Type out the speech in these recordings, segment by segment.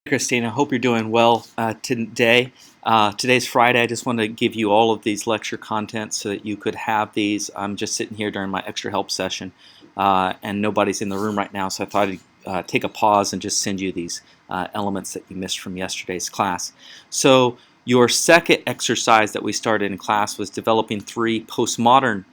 Christine, I hope you're doing well today. Today's Friday. I just want to give you all of these lecture content so that you could have these. I'm just sitting here during my extra help session, and nobody's in the room right now, so I thought I'd take a pause and just send you these elements that you missed from yesterday's class. So your second exercise that we started in class was developing 3 postmodern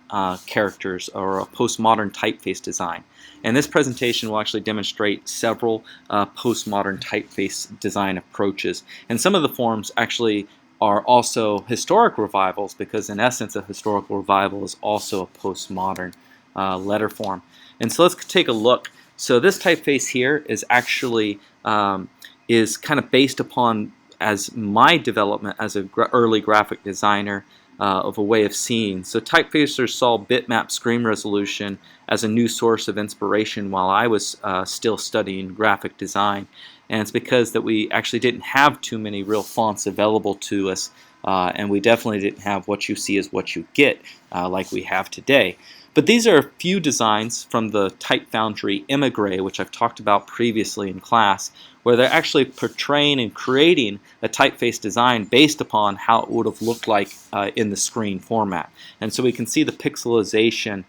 characters, or a postmodern typeface design. And this presentation will actually demonstrate several postmodern typeface design approaches. And some of the forms actually are also historic revivals, because in essence a historical revival is also a postmodern letter form. And so let's take a look. So this typeface here is actually is kind of based upon as my development as an early graphic designer of a way of seeing. So typefacers saw bitmap screen resolution as a new source of inspiration while I was still studying graphic design. And it's because that we actually didn't have too many real fonts available to us, and we definitely didn't have what you see is what you get like we have today. But these are a few designs from the Type Foundry Emigre, which I've talked about previously in class, where they're actually portraying and creating a typeface design based upon how it would have looked like in the screen format. And so we can see the pixelization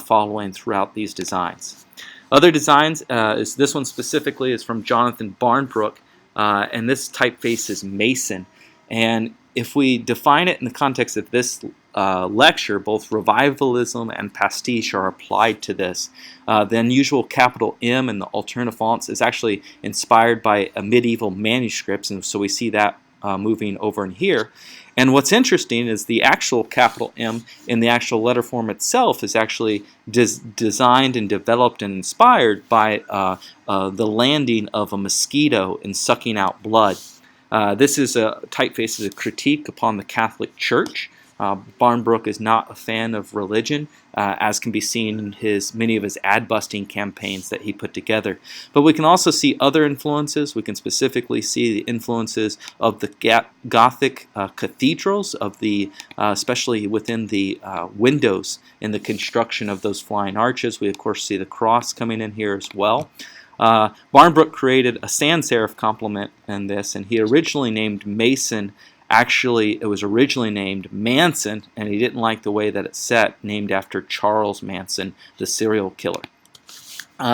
following throughout these designs. Other designs, this one specifically is from Jonathan Barnbrook, and this typeface is Mason. And if we define it in the context of this lecture, both revivalism and pastiche are applied to this. The unusual capital M in the alternative fonts is actually inspired by a medieval manuscripts, and so we see that moving over in here. And what's interesting is the actual capital M in the actual letter form itself is actually designed and developed and inspired by the landing of a mosquito and sucking out blood. This is a typeface, is a critique upon the Catholic Church. Barnbrook is not a fan of religion, as can be seen in many of his ad-busting campaigns that he put together. But we can also see other influences. We can specifically see the influences of the Gothic cathedrals, especially within the windows in the construction of those flying arches. We of course see the cross coming in here as well. Barnbrook created a sans serif complement in this, and he originally named Mason. Actually, it was originally named Manson, and he didn't like the way that it's set, named after Charles Manson, the serial killer.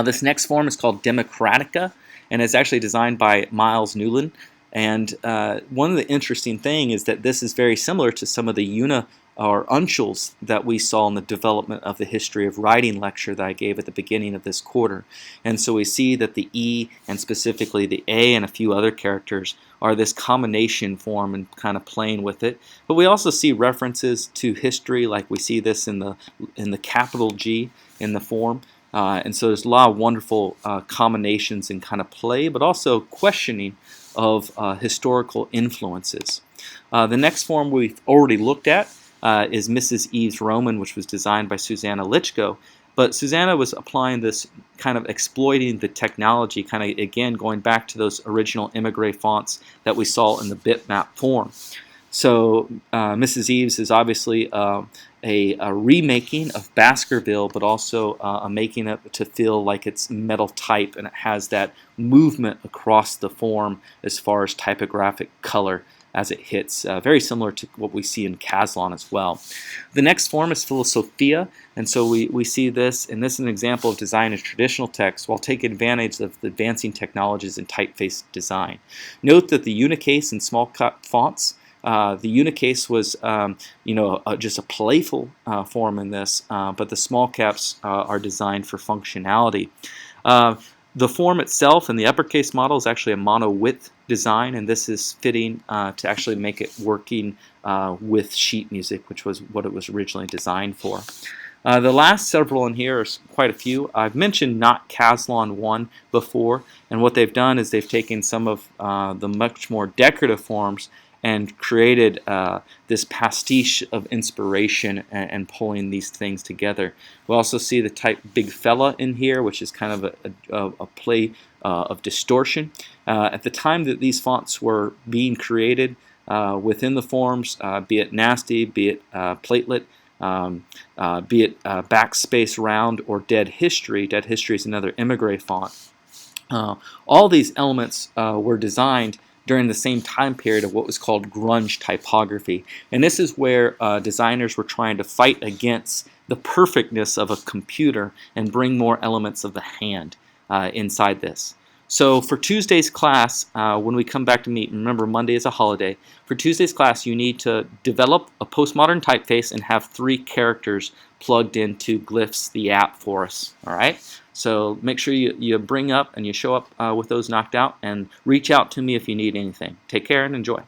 This next form is called Democratica, and it's actually designed by Miles Newland. And one of the interesting things is that this is very similar to some of the or uncials that we saw in the development of the history of writing lecture that I gave at the beginning of this quarter. And so we see that the E and specifically the A and a few other characters are this combination form and kind of playing with it. But we also see references to history, like we see this in the capital G in the form. And so there's a lot of wonderful combinations and kind of play, but also questioning of historical influences. The next form we've already looked at is Mrs. Eve's Roman, which was designed by Susanna Lichko. But Susanna was applying this, kind of exploiting the technology, kind of again going back to those original Emigre fonts that we saw in the bitmap form. So Mrs. Eve's is obviously a remaking of Baskerville, but also making it to feel like it's metal type, and it has that movement across the form as far as typographic color as it hits, very similar to what we see in Caslon as well. The next form is Philosophia, and so we see this, and this is an example of design as traditional text while taking advantage of the advancing technologies in typeface design. Note that the unicase and small cap fonts, the unicase was just a playful form in this, but the small caps are designed for functionality. The form itself in the uppercase model is actually a mono-width design, and this is fitting to actually make it working with sheet music, which was what it was originally designed for. The last several in here are quite a few. I've mentioned Not Caslon 1 before, and what they've done is they've taken some of the much more decorative forms and created this pastiche of inspiration and pulling these things together. We also see the type Big Fella in here, which is kind of a play of distortion. At the time that these fonts were being created within the forms, be it Nasty, be it Platelet, be it Backspace Round, or Dead History. Dead History is another Emigre font. Uh, all these elements were designed during the same time period of what was called grunge typography. And this is where designers were trying to fight against the perfectness of a computer and bring more elements of the hand inside this. So for Tuesday's class, when we come back to meet, remember Monday is a holiday, for Tuesday's class you need to develop a postmodern typeface and have 3 characters plugged into Glyphs, the app, for us. All right? So make sure you bring up and you show up with those knocked out, and reach out to me if you need anything. Take care and enjoy.